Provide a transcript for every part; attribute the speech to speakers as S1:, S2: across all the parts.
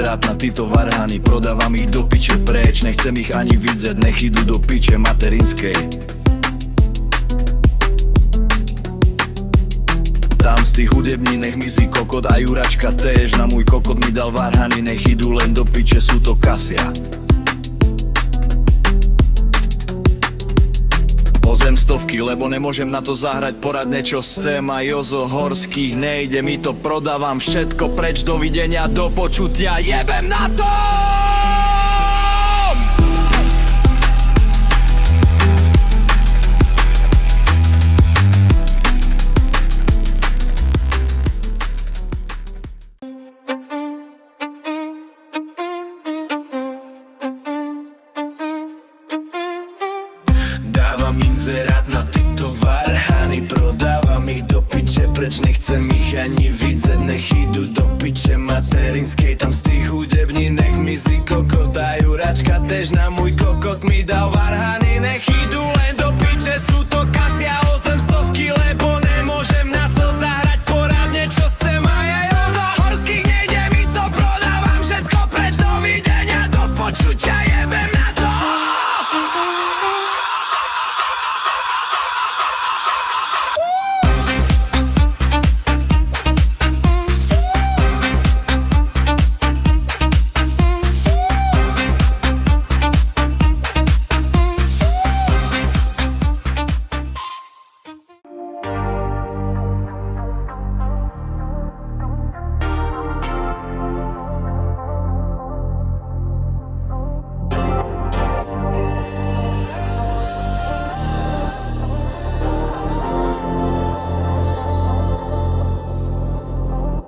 S1: inzerát na títo varhany, prodávam ich do piče preč, nechcem ich ani vidieť, nech idú do piče materinskej. Tam z tých hudební nech mizí kokot a Juračka též. Na môj kokot mi dal varhany, nech idú len do piče, sú to Kasia. Ozem stovky, lebo nemôžem na to zahrať poradne, čo sem a Jozo Horských. Nejde mi to, prodávam všetko preč, dovidenia, do počutia, jebem na to! Dávam inzerát na títo varhany, prodávam ich do piče preč, nechcem ich ani vidieť, nech idú do piče materinskej. Tam z tých hudební nech mizí kokot a Juračka též. Na môj kokot mi dal varhany, nech idú len do piče, sú to Kasia. Ozem stovky, lebo nemôžem na to zahrať poradne, čo sem a ja Jozo Horských. Nejde mi to, prodávam všetko preč, dovidenia, do počutia, jebem na to!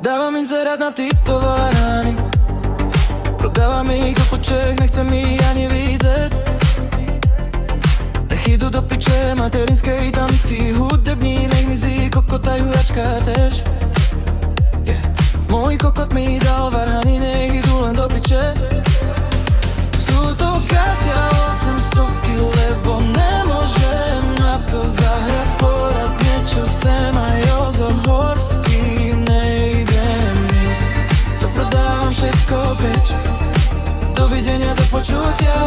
S2: Dávam inzerát na títo varhany, prodávam ich do poček, nechcem ich ani vidieť, nech idú do piče materinskej. Tam si hudební, nech mizí kokot a Juračka též. Môj kokot mi dal varhany, nech idú len do piče. Sú to Kasia, 800, lebo nemôžem na to zahrať poradne, čo sem a Jozo Horský. Všetko preč, dovidenia, do počutia,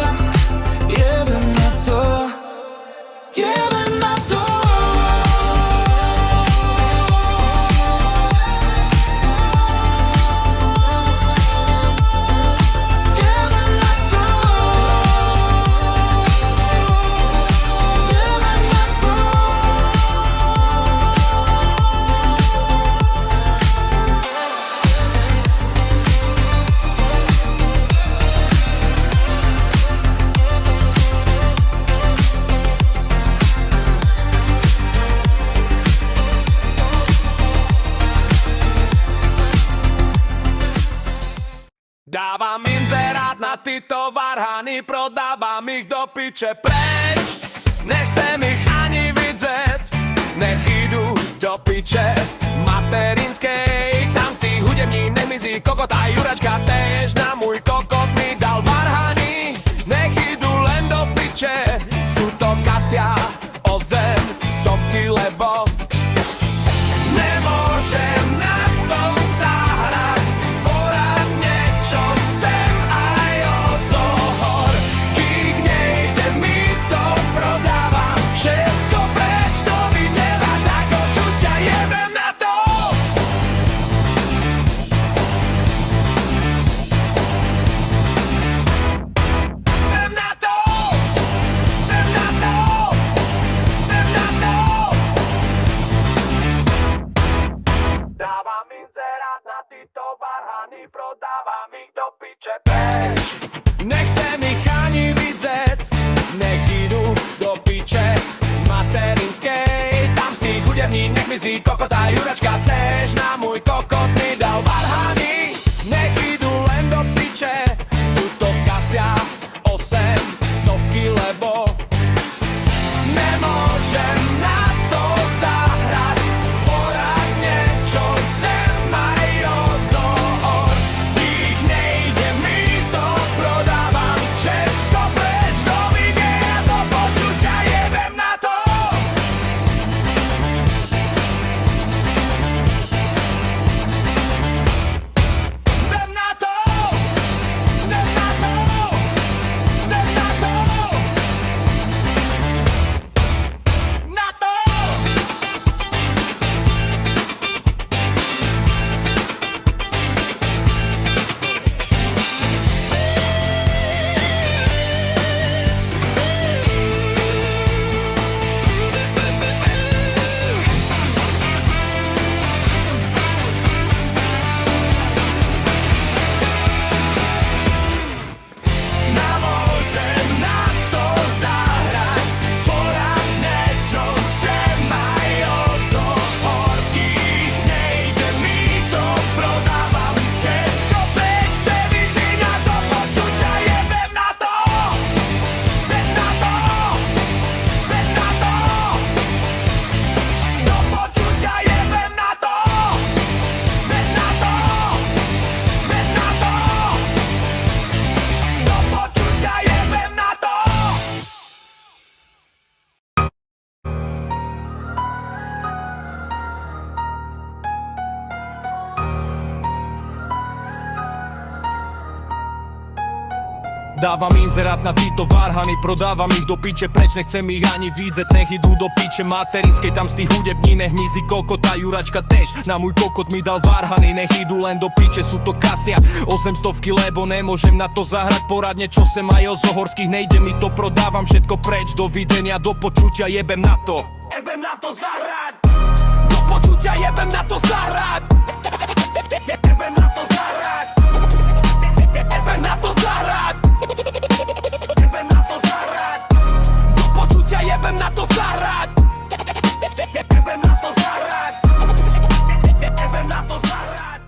S2: jebem na to, jebem na to. Jebem na to. Jebem na to.
S1: Dávam inzerát na títo varhany, prodávam ich do piče preč, nechcem ich ani vidieť, nech idú do piče materinskej. Tam z tých hudební nech mizí kokot a Juračka též. Na môj kokot mi dal varhany, nech idú len do piče, sú to Kasia, Ozem stovky, lebo nemôžem na tom zahrať poradne, čo sem a Jozo Horských. Nejde mi to, prodávam všetko preč, dovidenia, tak počutia, jebem na to!
S3: Dávam inzerát na títo varhany, prodávam ich do piče, preč nechcem ich ani vidieť, nech idú do piče materinskej, tam z tých hudební, nech mizí kokota, Juračka tež, na môj kokot mi dal varhany, nech idú len do piče, sú to kasia, 800-ky, lebo nemôžem na to zahrať poradne, čo sem aj z Ohorských, nejde mi to, prodávam všetko preč, dovidenia, do počutia, jebem na to zahrať, do počutia, jebem na to zahrať, jebem na to zahrať, jebem na to zahrať, jebem na to zahrať, do počutia, jebem na to zahrať, jebem na to zahrať, jebem na to zahrať.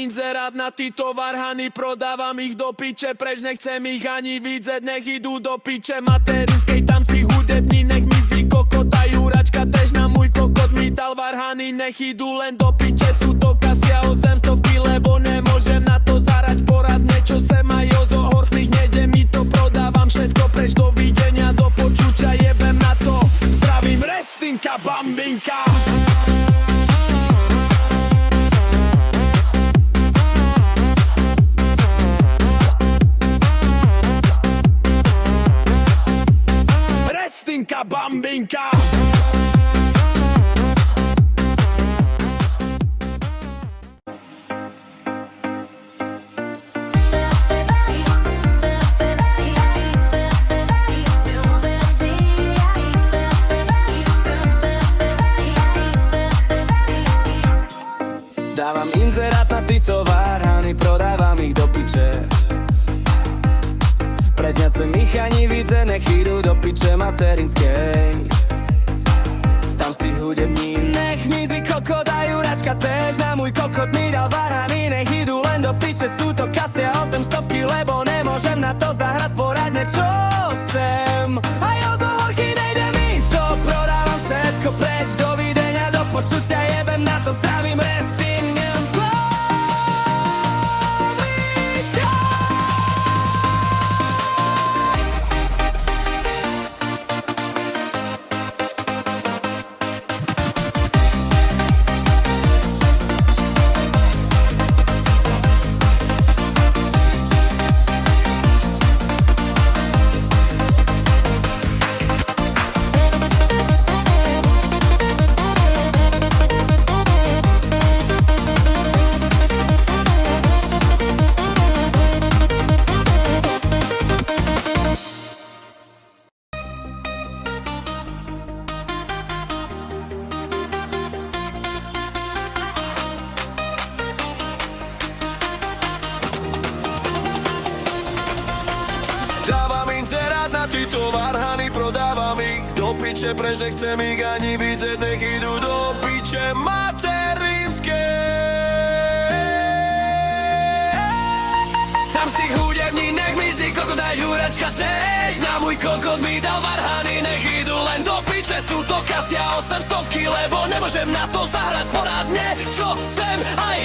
S1: inzerát na tyto varhany, prodávam ich do piče, preč nechcem ich ani vidieť, nech idú do piče materinskej, tam si hudební, nech mizí kokot a Juračka tež na môj kokot mi dal varhany, nech idú len do piče, sú to kasia 800, lebo nemôžem na to zarať poradne, čo sem aj zo horslých, nejde mi to, prodávam všetko preč, dovidenia, do počutia, jebem na to, zdravím Restinka Bambinka. Restinka Bambinka.
S2: Dávam inzerát na tyto varhany, prodávam ich do piče. Preč nechcem ich ani vidieť, nech idú do piče materinskej. Tam z tých hudební, nech mizí kokot a Juračka tež na môj kokot mi dal varhany, nech idú len do piče, sú to kasia 800, lebo nemôžem na to zahrať poradne, čo sem. Aj zo horky nejde mi to, prodávam všetko preč, dovidenia, do počutia, jebem na to, zdravím Restinka.
S1: Dávam inzerát na tyto varhany, prodávam ich do piče, preč nechcem ich ani vidieť, nech idú do piče materinskej. Tam z tých hudební, nech mizí kokot a Juračka tež na môj kokot mi dal varhany, nech idú len do piče, sú to kasia 800, lebo nemôžem na to zahrať poradne, čo sem aj